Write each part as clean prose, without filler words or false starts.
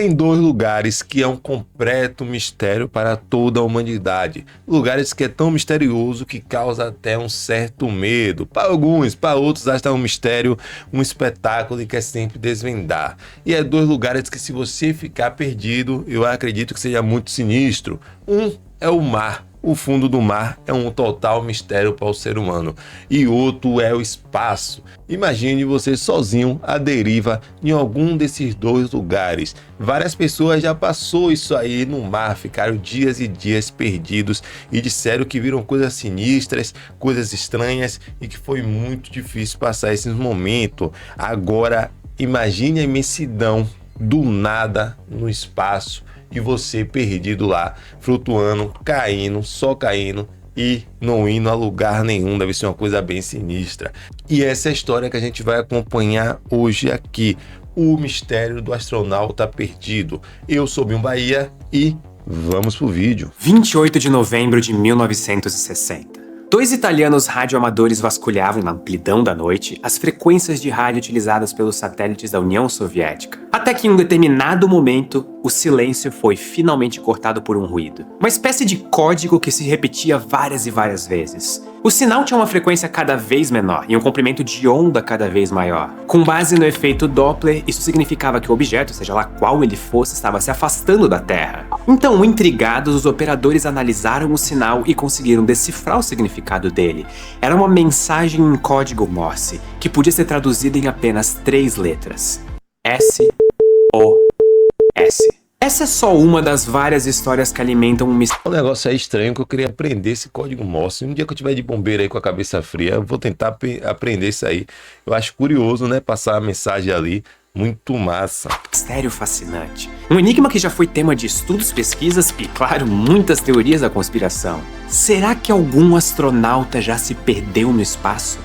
Tem dois lugares que é um completo mistério para toda a humanidade. Lugares que é tão misterioso que causa até um certo medo. Para alguns, para outros, acha um mistério, um espetáculo e quer sempre desvendar. E é dois lugares que, se você ficar perdido, eu acredito que seja muito sinistro. Um é o mar. O fundo do mar é um total mistério para o ser humano. E outro é o espaço. Imagine você sozinho à deriva em algum desses dois lugares. Várias pessoas já passou isso aí no mar, ficaram dias e dias perdidos e disseram que viram coisas sinistras, coisas estranhas e que foi muito difícil passar esse momento. Agora, imagine a imensidão do nada no espaço. E você perdido lá, flutuando, caindo, só caindo e não indo a lugar nenhum. Deve ser uma coisa bem sinistra. E essa é a história que a gente vai acompanhar hoje aqui. O mistério do astronauta perdido. Eu sou Binho Bahia e vamos pro vídeo. 28 de novembro de 1960. Dois italianos radioamadores vasculhavam na amplidão da noite as frequências de rádio utilizadas pelos satélites da União Soviética. Até que em um determinado momento, o silêncio foi finalmente cortado por um ruído. Uma espécie de código que se repetia várias e várias vezes. O sinal tinha uma frequência cada vez menor e um comprimento de onda cada vez maior. Com base no efeito Doppler, isso significava que o objeto, seja lá qual ele fosse, estava se afastando da Terra. Então, intrigados, os operadores analisaram o sinal e conseguiram decifrar o significado dele. Era uma mensagem em código Morse, que podia ser traduzida em apenas 3 letras. SOS. Essa é só uma das várias histórias que alimentam um mistério. O negócio é estranho que eu queria aprender esse código Morse. Um dia que eu tiver de bombeiro aí com a cabeça fria, eu vou tentar aprender isso aí. Eu acho curioso, né? Passar a mensagem ali. Muito massa. Mistério fascinante. Um enigma que já foi tema de estudos, pesquisas e, claro, muitas teorias da conspiração. Será que algum astronauta já se perdeu no espaço?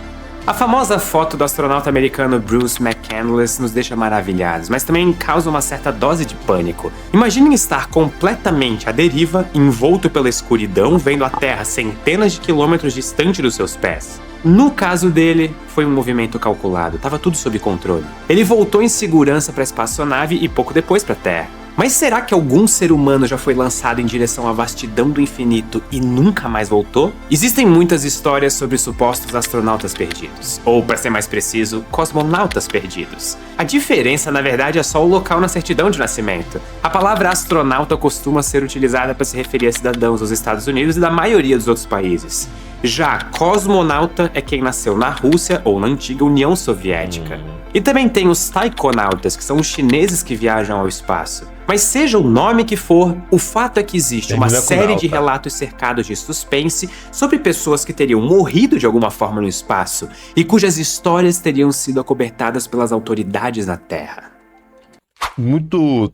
A famosa foto do astronauta americano Bruce McCandless nos deixa maravilhados, mas também causa uma certa dose de pânico. Imaginem estar completamente à deriva, envolto pela escuridão, vendo a Terra centenas de quilômetros distante dos seus pés. No caso dele, foi um movimento calculado, estava tudo sob controle. Ele voltou em segurança para a espaçonave e pouco depois para a Terra. Mas será que algum ser humano já foi lançado em direção à vastidão do infinito e nunca mais voltou? Existem muitas histórias sobre supostos astronautas perdidos, ou, para ser mais preciso, cosmonautas perdidos. A diferença, na verdade, é só o local na certidão de nascimento. A palavra astronauta costuma ser utilizada para se referir a cidadãos dos Estados Unidos e da maioria dos outros países. Já cosmonauta é quem nasceu na Rússia ou na antiga União Soviética. E também tem os taikonautas, que são os chineses que viajam ao espaço. Mas seja o nome que for, o fato é que existe uma série de relatos cercados de suspense sobre pessoas que teriam morrido de alguma forma no espaço e cujas histórias teriam sido acobertadas pelas autoridades na Terra.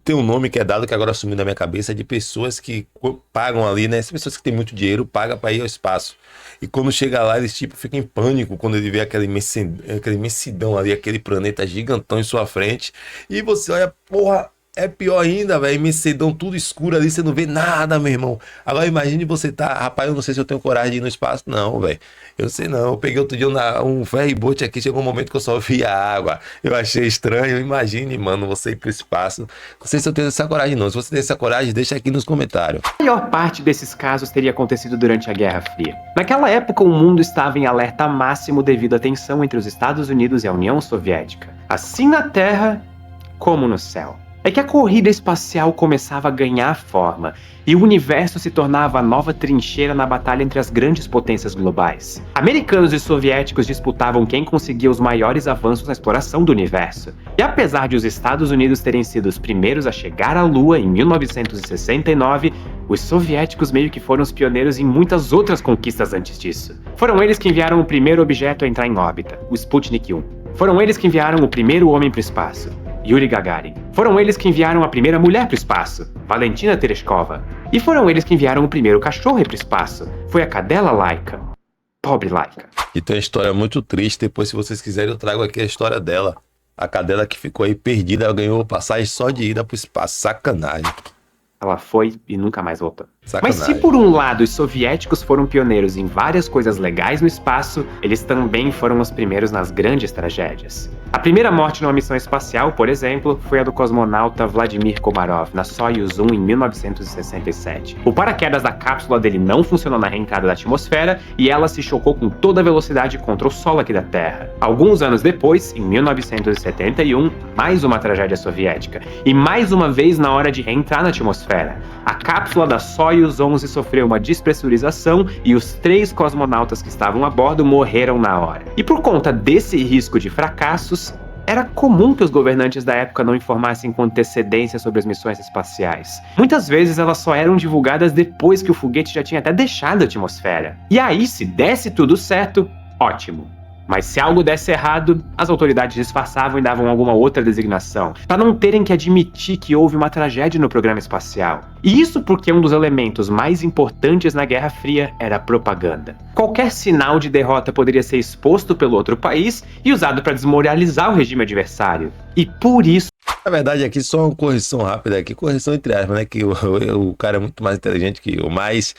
Tem um nome que é dado que agora sumiu da minha cabeça, de pessoas que pagam ali, né? Essas pessoas que têm muito dinheiro pagam para ir ao espaço. E quando chega lá, eles ficam em pânico quando ele vê aquela imensidão ali, aquele planeta gigantão em sua frente. E você olha, porra, é pior ainda, velho, imensidão, tudo escuro ali, você não vê nada, meu irmão. Agora imagine você rapaz, eu não sei se eu tenho coragem de ir no espaço, não, velho. Eu sei não, eu peguei outro dia um ferry boat aqui, chegou um momento que eu só via água. Eu achei estranho, imagine, mano, você ir pro espaço. Não sei se eu tenho essa coragem não, se você tem essa coragem, deixa aqui nos comentários. A maior parte desses casos teria acontecido durante a Guerra Fria. Naquela época, o mundo estava em alerta máximo devido à tensão entre os Estados Unidos e a União Soviética. Assim na Terra, como no céu. É que a corrida espacial começava a ganhar forma, e o universo se tornava a nova trincheira na batalha entre as grandes potências globais. Americanos e soviéticos disputavam quem conseguia os maiores avanços na exploração do universo. E apesar de os Estados Unidos terem sido os primeiros a chegar à Lua em 1969, os soviéticos meio que foram os pioneiros em muitas outras conquistas antes disso. Foram eles que enviaram o primeiro objeto a entrar em órbita, o Sputnik 1. Foram eles que enviaram o primeiro homem para o espaço, Yuri Gagarin. Foram eles que enviaram a primeira mulher para o espaço, Valentina Tereshkova. E foram eles que enviaram o primeiro cachorro para o espaço, foi a cadela Laika. Pobre Laika. E tem uma história muito triste, depois se vocês quiserem eu trago aqui a história dela. A cadela que ficou aí perdida, ela ganhou passagem só de ida para o espaço, sacanagem. Ela foi e nunca mais voltou. Mas se por um lado os soviéticos foram pioneiros em várias coisas legais no espaço, eles também foram os primeiros nas grandes tragédias. A primeira morte numa missão espacial, por exemplo, foi a do cosmonauta Vladimir Komarov, na Soyuz 1 em 1967. O paraquedas da cápsula dele não funcionou na reentrada da atmosfera e ela se chocou com toda a velocidade contra o solo aqui da Terra. Alguns anos depois, em 1971, mais uma tragédia soviética. E mais uma vez na hora de reentrar na atmosfera. A cápsula da Soyuz 11 sofreu uma despressurização e os 3 cosmonautas que estavam a bordo morreram na hora. E por conta desse risco de fracassos, era comum que os governantes da época não informassem com antecedência sobre as missões espaciais. Muitas vezes elas só eram divulgadas depois que o foguete já tinha até deixado a atmosfera. E aí, se desse tudo certo, ótimo. Mas se algo desse errado, as autoridades disfarçavam e davam alguma outra designação, para não terem que admitir que houve uma tragédia no programa espacial. E isso porque um dos elementos mais importantes na Guerra Fria era a propaganda. Qualquer sinal de derrota poderia ser exposto pelo outro país e usado para desmoralizar o regime adversário. E por isso... Na verdade, aqui só uma correção rápida, aqui, correção entre aspas, né? Que o cara é muito mais inteligente que eu, mas...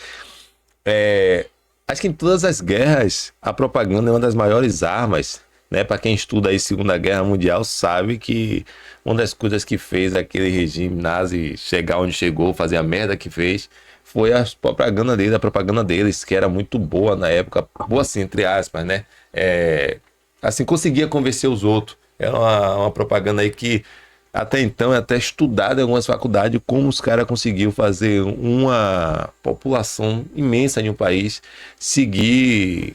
Acho que em todas as guerras, a propaganda é uma das maiores armas, né? Para quem estuda aí Segunda Guerra Mundial, sabe que uma das coisas que fez aquele regime nazi chegar onde chegou, fazer a merda que fez, foi a propaganda deles, que era muito boa na época, boa assim, entre aspas, né? Assim, conseguia convencer os outros. Era uma propaganda aí que até então é até estudado em algumas faculdades como os caras conseguiram fazer uma população imensa em um país seguir,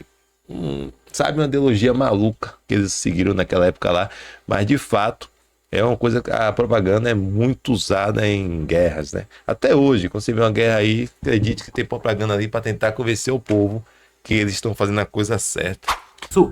sabe, uma ideologia maluca que eles seguiram naquela época lá, mas de fato é uma coisa que a propaganda é muito usada em guerras, né? Até hoje, quando você vê uma guerra aí, acredite que tem propaganda ali para tentar convencer o povo que eles estão fazendo a coisa certa.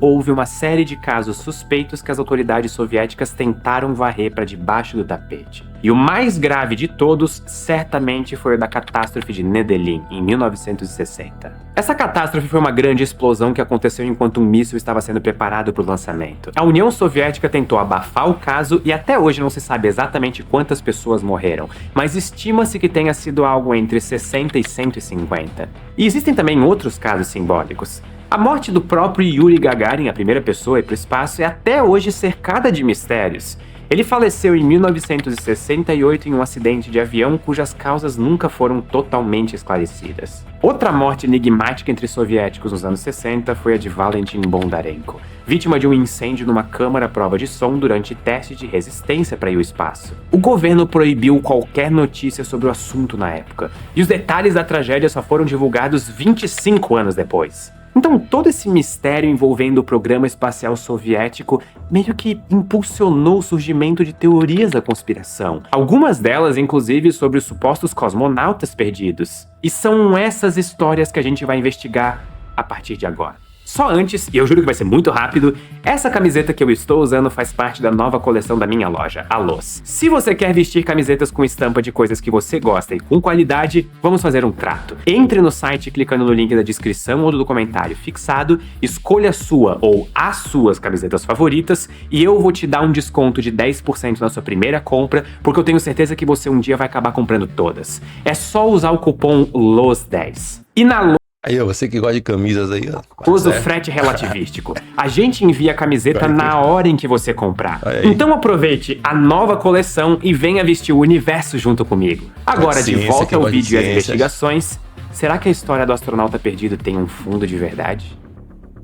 Houve uma série de casos suspeitos que as autoridades soviéticas tentaram varrer para debaixo do tapete. E o mais grave de todos, certamente, foi o da catástrofe de Nedelin, em 1960. Essa catástrofe foi uma grande explosão que aconteceu enquanto um míssil estava sendo preparado para o lançamento. A União Soviética tentou abafar o caso e até hoje não se sabe exatamente quantas pessoas morreram, mas estima-se que tenha sido algo entre 60 e 150. E existem também outros casos simbólicos. A morte do próprio Yuri Gagarin, a primeira pessoa a ir para o espaço, é até hoje cercada de mistérios. Ele faleceu em 1968 em um acidente de avião cujas causas nunca foram totalmente esclarecidas. Outra morte enigmática entre soviéticos nos anos 60 foi a de Valentin Bondarenko, vítima de um incêndio numa câmara à prova de som durante teste de resistência para ir ao espaço. O governo proibiu qualquer notícia sobre o assunto na época, e os detalhes da tragédia só foram divulgados 25 anos depois. Então todo esse mistério envolvendo o programa espacial soviético meio que impulsionou o surgimento de teorias da conspiração. Algumas delas, inclusive, sobre os supostos cosmonautas perdidos. E são essas histórias que a gente vai investigar a partir de agora. Só antes, e eu juro que vai ser muito rápido, essa camiseta que eu estou usando faz parte da nova coleção da minha loja, a Los. Se você quer vestir camisetas com estampa de coisas que você gosta e com qualidade, vamos fazer um trato. Entre no site clicando no link da descrição ou do comentário fixado, escolha a sua ou as suas camisetas favoritas e eu vou te dar um desconto de 10% na sua primeira compra, porque eu tenho certeza que você um dia vai acabar comprando todas. É só usar o cupom LOS10. E na Los Aí, você que gosta de camisas aí, ó. Usa o frete relativístico. A gente envia a camiseta na hora em que você comprar. Então aproveite a nova coleção e venha vestir o universo junto comigo. Agora, de volta ao vídeo e às investigações, será que a história do astronauta perdido tem um fundo de verdade?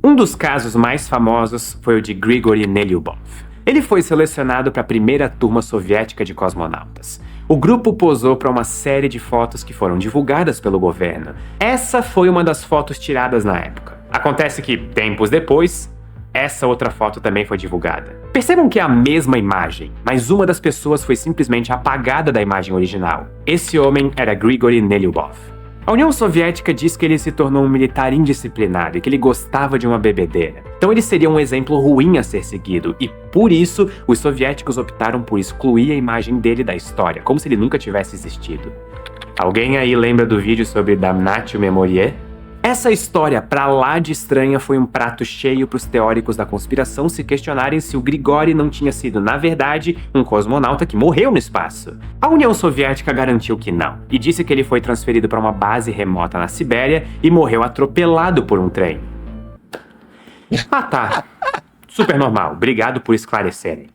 Um dos casos mais famosos foi o de Grigory Nelyubov. Ele foi selecionado para a primeira turma soviética de cosmonautas. O grupo posou para uma série de fotos que foram divulgadas pelo governo. Essa foi uma das fotos tiradas na época. Acontece que, tempos depois, essa outra foto também foi divulgada. Percebam que é a mesma imagem, mas uma das pessoas foi simplesmente apagada da imagem original. Esse homem era Grigory Nelyubov. A União Soviética diz que ele se tornou um militar indisciplinado e que ele gostava de uma bebedeira. Então ele seria um exemplo ruim a ser seguido, e por isso os soviéticos optaram por excluir a imagem dele da história, como se ele nunca tivesse existido. Alguém aí lembra do vídeo sobre Damnatio Memoriae? Essa história pra lá de estranha foi um prato cheio para os teóricos da conspiração se questionarem se o Grigori não tinha sido, na verdade, um cosmonauta que morreu no espaço. A União Soviética garantiu que não, e disse que ele foi transferido para uma base remota na Sibéria e morreu atropelado por um trem. Ah tá, super normal, obrigado por esclarecerem.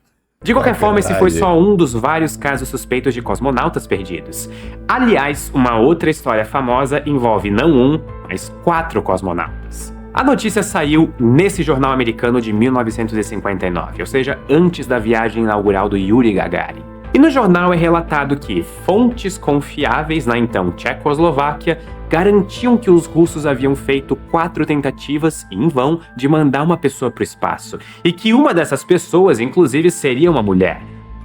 De qualquer forma, esse foi só um dos vários casos suspeitos de cosmonautas perdidos. Aliás, uma outra história famosa envolve não um, mas 4 cosmonautas. A notícia saiu nesse jornal americano de 1959, ou seja, antes da viagem inaugural do Yuri Gagarin. E no jornal é relatado que fontes confiáveis na então Tchecoslováquia garantiam que os russos haviam feito 4 tentativas, em vão, de mandar uma pessoa para o espaço, e que uma dessas pessoas, inclusive, seria uma mulher.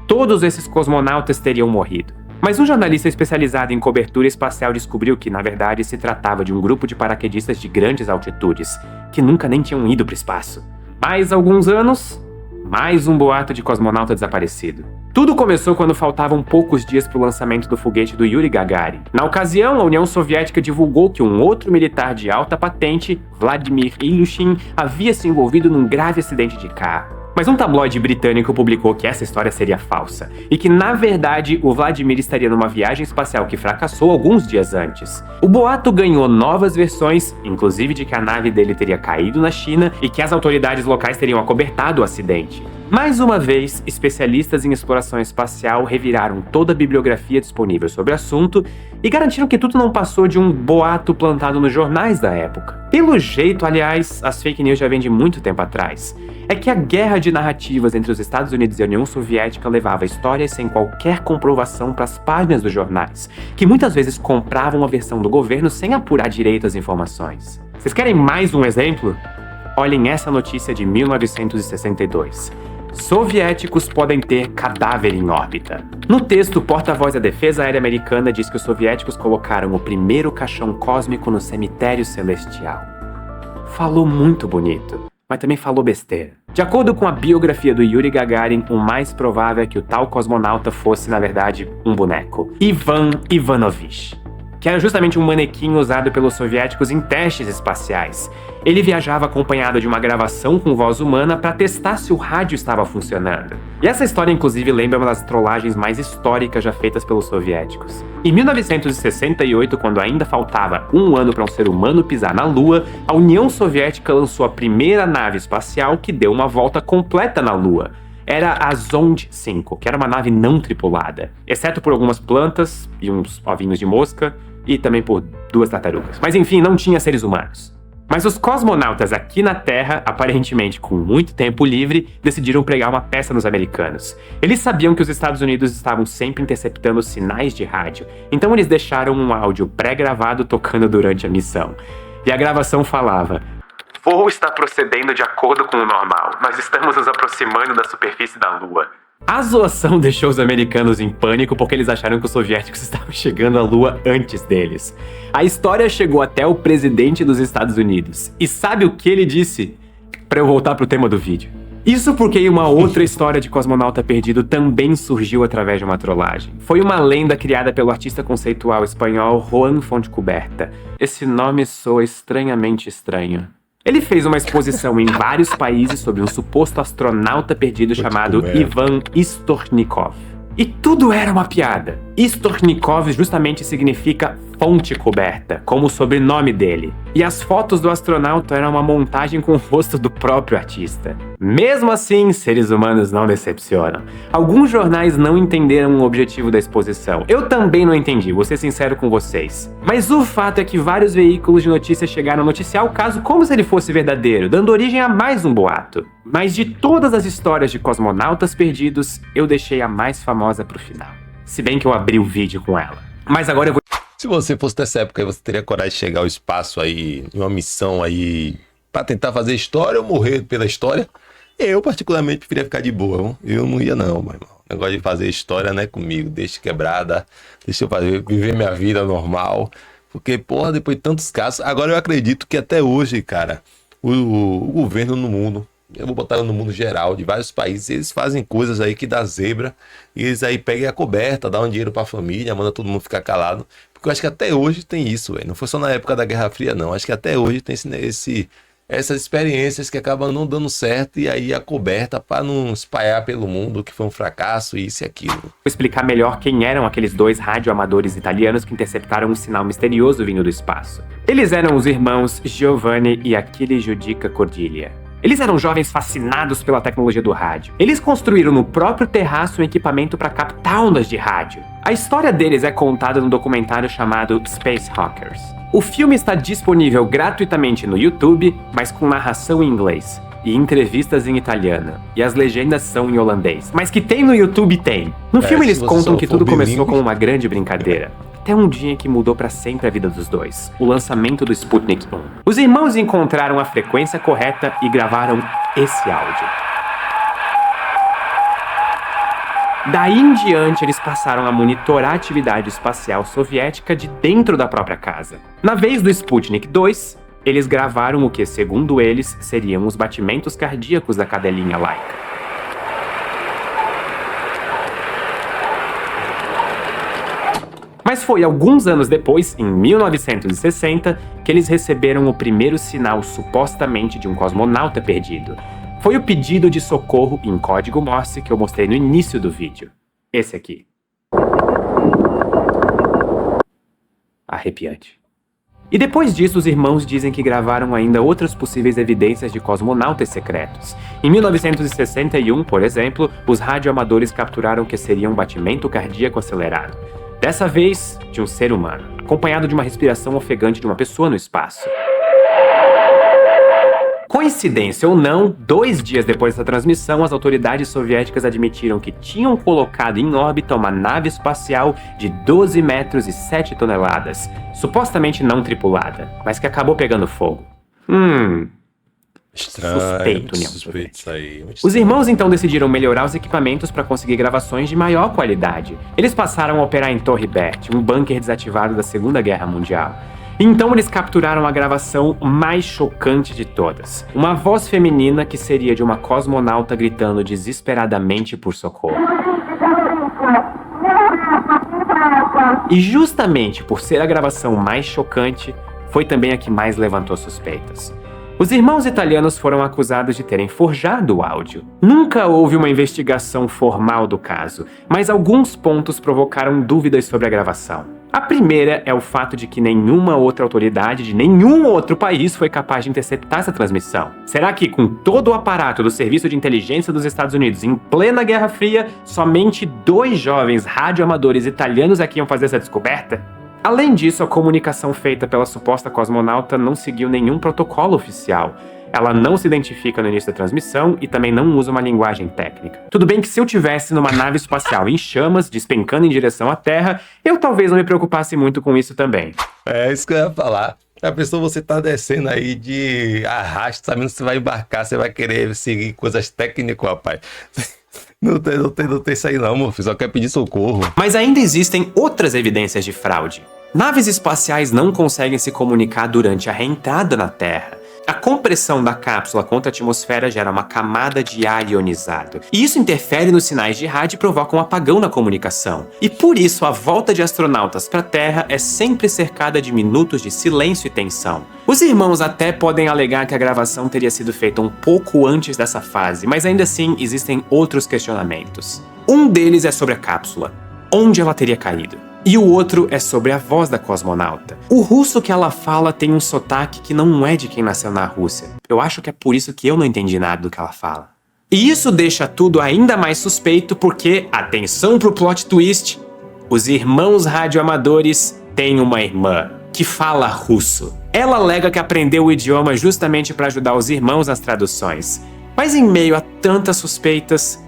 Todos esses cosmonautas teriam morrido. Mas um jornalista especializado em cobertura espacial descobriu que, na verdade, se tratava de um grupo de paraquedistas de grandes altitudes, que nunca nem tinham ido para o espaço. Mais alguns anos, mais um boato de cosmonauta desaparecido. Tudo começou quando faltavam poucos dias para o lançamento do foguete do Yuri Gagarin. Na ocasião, a União Soviética divulgou que um outro militar de alta patente, Vladimir Ilyushin, havia se envolvido num grave acidente de carro. Mas um tabloide britânico publicou que essa história seria falsa, e que, na verdade, o Vladimir estaria numa viagem espacial que fracassou alguns dias antes. O boato ganhou novas versões, inclusive de que a nave dele teria caído na China e que as autoridades locais teriam acobertado o acidente. Mais uma vez, especialistas em exploração espacial reviraram toda a bibliografia disponível sobre o assunto e garantiram que tudo não passou de um boato plantado nos jornais da época. Pelo jeito, aliás, as fake news já vêm de muito tempo atrás. É que a guerra de narrativas entre os Estados Unidos e a União Soviética levava histórias sem qualquer comprovação para as páginas dos jornais, que muitas vezes compravam a versão do governo sem apurar direito as informações. Vocês querem mais um exemplo? Olhem essa notícia de 1962. Soviéticos podem ter cadáver em órbita. No texto, o porta-voz da Defesa Aérea Americana diz que os soviéticos colocaram o primeiro caixão cósmico no cemitério celestial. Falou muito bonito, mas também falou besteira. De acordo com a biografia do Yuri Gagarin, o mais provável é que o tal cosmonauta fosse, na verdade, um boneco. Ivan Ivanovich, que era justamente um manequim usado pelos soviéticos em testes espaciais. Ele viajava acompanhado de uma gravação com voz humana para testar se o rádio estava funcionando. E essa história, inclusive, lembra uma das trollagens mais históricas já feitas pelos soviéticos. Em 1968, quando ainda faltava um ano para um ser humano pisar na Lua, a União Soviética lançou a primeira nave espacial que deu uma volta completa na Lua. Era a Zond 5, que era uma nave não tripulada, exceto por algumas plantas e uns ovinhos de mosca, e também por 2 tartarugas. Mas enfim, não tinha seres humanos. Mas os cosmonautas aqui na Terra, aparentemente com muito tempo livre, decidiram pregar uma peça nos americanos. Eles sabiam que os Estados Unidos estavam sempre interceptando sinais de rádio, então eles deixaram um áudio pré-gravado tocando durante a missão. E a gravação falava: "O voo está procedendo de acordo com o normal. Nós estamos nos aproximando da superfície da Lua." A zoação deixou os americanos em pânico porque eles acharam que os soviéticos estavam chegando à Lua antes deles. A história chegou até o presidente dos Estados Unidos. E sabe o que ele disse? Para eu voltar pro tema do vídeo. Isso porque uma outra história de cosmonauta perdido também surgiu através de uma trollagem. Foi uma lenda criada pelo artista conceitual espanhol Juan Fontcuberta. Esse nome soa estranhamente estranho. Ele fez uma exposição em vários países sobre um suposto astronauta perdido chamado Ivan Istornikov. E tudo era uma piada. Istornikov justamente significa fonte coberta, como o sobrenome dele. E as fotos do astronauta eram uma montagem com o rosto do próprio artista. Mesmo assim, seres humanos não decepcionam. Alguns jornais não entenderam o objetivo da exposição. Eu também não entendi, vou ser sincero com vocês. Mas o fato é que vários veículos de notícias chegaram a noticiar o caso como se ele fosse verdadeiro, dando origem a mais um boato. Mas de todas as histórias de cosmonautas perdidos, eu deixei a mais famosa pro final. Se bem que eu abri o vídeo com ela. Mas agora eu vou... Se você fosse dessa época, você teria coragem de chegar ao espaço aí, em uma missão aí, pra tentar fazer história ou morrer pela história? Eu, particularmente, preferia ficar de boa. Eu não ia não, meu irmão. O negócio de fazer história não é comigo. Deixa quebrada, deixa eu viver minha vida normal. Porque, porra, depois de tantos casos... Agora eu acredito que até hoje, cara, o governo no mundo eu vou botar no mundo geral, de vários países, eles fazem coisas aí que dá zebra, e eles aí pegam a coberta, dão um dinheiro pra família, manda todo mundo ficar calado, porque eu acho que até hoje tem isso, velho. Não foi só na época da Guerra Fria, não. Acho que até hoje tem essas experiências que acabam não dando certo, e aí a coberta para não espalhar pelo mundo que foi um fracasso, isso e aquilo. Vou explicar melhor quem eram aqueles 2 radioamadores italianos que interceptaram um sinal misterioso vindo do espaço. Eles eram os irmãos Giovanni e Achille Giudica Cordiglia. Eles eram jovens fascinados pela tecnologia do rádio. Eles construíram no próprio terraço um equipamento para captar ondas de rádio. A história deles é contada no documentário chamado Space Hawkers. O filme está disponível gratuitamente no YouTube, mas com narração em inglês e entrevistas em italiano. E as legendas são em holandês. Mas que tem no YouTube, tem. No filme eles contam que tudo começou como uma grande brincadeira. Até um dia que mudou para sempre a vida dos dois, o lançamento do Sputnik 1. Os irmãos encontraram a frequência correta e gravaram esse áudio. Daí em diante, eles passaram a monitorar a atividade espacial soviética de dentro da própria casa. Na vez do Sputnik 2, eles gravaram o que, segundo eles, seriam os batimentos cardíacos da cadelinha Laika. Mas foi alguns anos depois, em 1960, que eles receberam o primeiro sinal supostamente de um cosmonauta perdido. Foi o pedido de socorro em código Morse que eu mostrei no início do vídeo. Esse aqui. Arrepiante. E depois disso, os irmãos dizem que gravaram ainda outras possíveis evidências de cosmonautas secretos. Em 1961, por exemplo, os radioamadores capturaram que seria um batimento cardíaco acelerado. Dessa vez, de um ser humano, acompanhado de uma respiração ofegante de uma pessoa no espaço. Coincidência ou não, 2 dias depois dessa transmissão, as autoridades soviéticas admitiram que tinham colocado em órbita uma nave espacial de 12 metros e 7 toneladas, supostamente não tripulada, mas que acabou pegando fogo. Estranho, suspeito, né? Suspeito isso aí. Os irmãos então decidiram melhorar os equipamentos para conseguir gravações de maior qualidade. Eles passaram a operar em Torre Bert, um bunker desativado da Segunda Guerra Mundial. Então eles capturaram a gravação mais chocante de todas. Uma voz feminina que seria de uma cosmonauta gritando desesperadamente por socorro. E justamente por ser a gravação mais chocante, foi também a que mais levantou suspeitas. Os irmãos italianos foram acusados de terem forjado o áudio. Nunca houve uma investigação formal do caso, mas alguns pontos provocaram dúvidas sobre a gravação. A primeira é o fato de que nenhuma outra autoridade de nenhum outro país foi capaz de interceptar essa transmissão. Será que, com todo o aparato do Serviço de Inteligência dos Estados Unidos em plena Guerra Fria, somente 2 jovens radioamadores italianos é que iam fazer essa descoberta? Além disso, a comunicação feita pela suposta cosmonauta não seguiu nenhum protocolo oficial. Ela não se identifica no início da transmissão e também não usa uma linguagem técnica. Tudo bem que se eu tivesse numa nave espacial em chamas, despencando em direção à Terra, eu talvez não me preocupasse muito com isso também. É isso que eu ia falar. A pessoa, você tá descendo aí de arrasto, sabendo que você vai embarcar, você vai querer seguir coisas técnicas, rapaz. Não tem isso aí não, meu filho, só quer pedir socorro. Mas ainda existem outras evidências de fraude. Naves espaciais não conseguem se comunicar durante a reentrada na Terra. A compressão da cápsula contra a atmosfera gera uma camada de ar ionizado. E isso interfere nos sinais de rádio e provoca um apagão na comunicação. E por isso, a volta de astronautas para a Terra é sempre cercada de minutos de silêncio e tensão. Os irmãos até podem alegar que a gravação teria sido feita um pouco antes dessa fase, mas ainda assim existem outros questionamentos. Um deles é sobre a cápsula. Onde ela teria caído? E o outro é sobre a voz da cosmonauta. O russo que ela fala tem um sotaque que não é de quem nasceu na Rússia. Eu acho que é por isso que eu não entendi nada do que ela fala. E isso deixa tudo ainda mais suspeito porque, atenção pro plot twist, os irmãos radioamadores têm uma irmã que fala russo. Ela alega que aprendeu o idioma justamente para ajudar os irmãos nas traduções. Mas em meio a tantas suspeitas...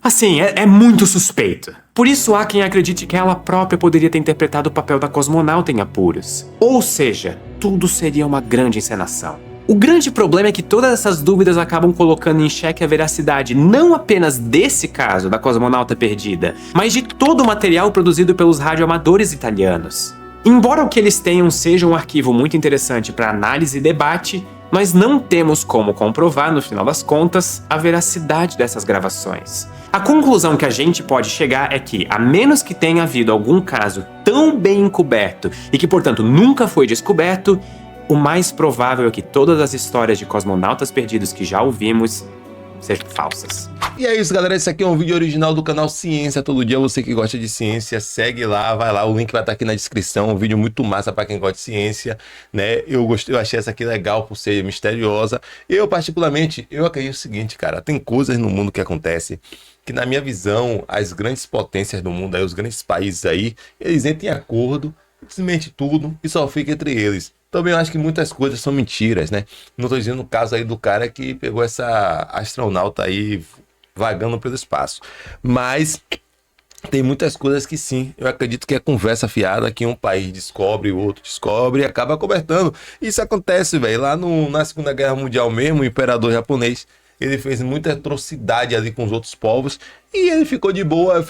Assim, é muito suspeito. Por isso há quem acredite que ela própria poderia ter interpretado o papel da cosmonauta em apuros. Ou seja, tudo seria uma grande encenação. O grande problema é que todas essas dúvidas acabam colocando em xeque a veracidade não apenas desse caso da cosmonauta perdida, mas de todo o material produzido pelos radioamadores italianos. Embora o que eles tenham seja um arquivo muito interessante para análise e debate, Nós não temos como comprovar, no final das contas, a veracidade dessas gravações. A conclusão que a gente pode chegar é que, a menos que tenha havido algum caso tão bem encoberto e que, portanto, nunca foi descoberto, o mais provável é que todas as histórias de cosmonautas perdidos que já ouvimos sejam falsas. E é isso, galera. Esse aqui é um vídeo original do canal Ciência Todo Dia. Você que gosta de ciência, segue lá, vai lá. O link vai estar aqui na descrição. Um vídeo muito massa para quem gosta de ciência, né? Eu achei essa aqui legal por ser misteriosa. Eu, particularmente, eu acredito o seguinte, cara. Tem coisas no mundo que acontecem que, na minha visão, as grandes potências do mundo, aí, os grandes países aí, eles entram em acordo, desmente tudo e só fica entre eles. Também eu acho que muitas coisas são mentiras, né? Não tô dizendo o caso aí do cara que pegou essa astronauta aí vagando pelo espaço. Mas tem muitas coisas que sim, eu acredito que é conversa fiada, que um país descobre, o outro descobre e acaba cobertando. Isso acontece, velho. Lá na Segunda Guerra Mundial mesmo, o imperador japonês, ele fez muita atrocidade ali com os outros povos e ele ficou de boa.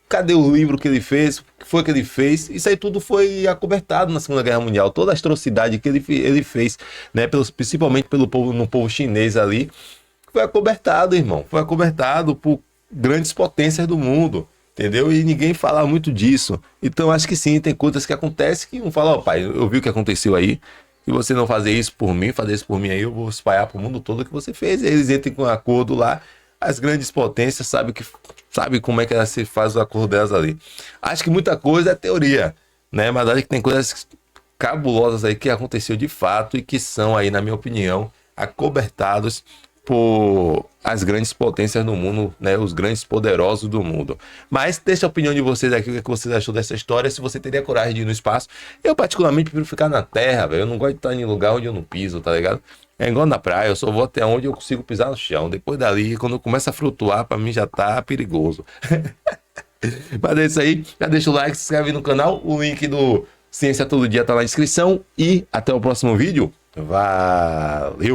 Cadê o livro que ele fez? O que foi que ele fez? Isso aí tudo foi acobertado na Segunda Guerra Mundial. Toda a atrocidade que ele fez, né, principalmente pelo povo, no povo chinês ali, foi acobertado, irmão. Foi acobertado por grandes potências do mundo, entendeu? E ninguém fala muito disso. Então acho que sim, tem coisas que acontecem que um fala, ó, pai, eu vi o que aconteceu aí. Se você não fazer isso por mim, fazer isso por mim aí, eu vou espalhar para o mundo todo o que você fez. E eles entram com um acordo lá. As grandes potências sabem como é que se faz o acordo delas ali. Acho que muita coisa é teoria, né? Mas acho que tem coisas cabulosas aí que aconteceu de fato e que são aí, na minha opinião, acobertados por as grandes potências do mundo, né? Os grandes poderosos do mundo. Mas deixa a opinião de vocês aqui, o que vocês achou dessa história, se você teria coragem de ir no espaço. Eu particularmente prefiro ficar na Terra, velho. Eu não gosto de estar em lugar onde eu não piso, tá ligado? É igual na praia, eu só vou até onde eu consigo pisar no chão. Depois dali, quando começa a flutuar, pra mim já tá perigoso. Mas é isso aí, já deixa o like, se inscreve no canal, o link do Ciência Todo Dia tá na descrição e até o próximo vídeo. Valeu!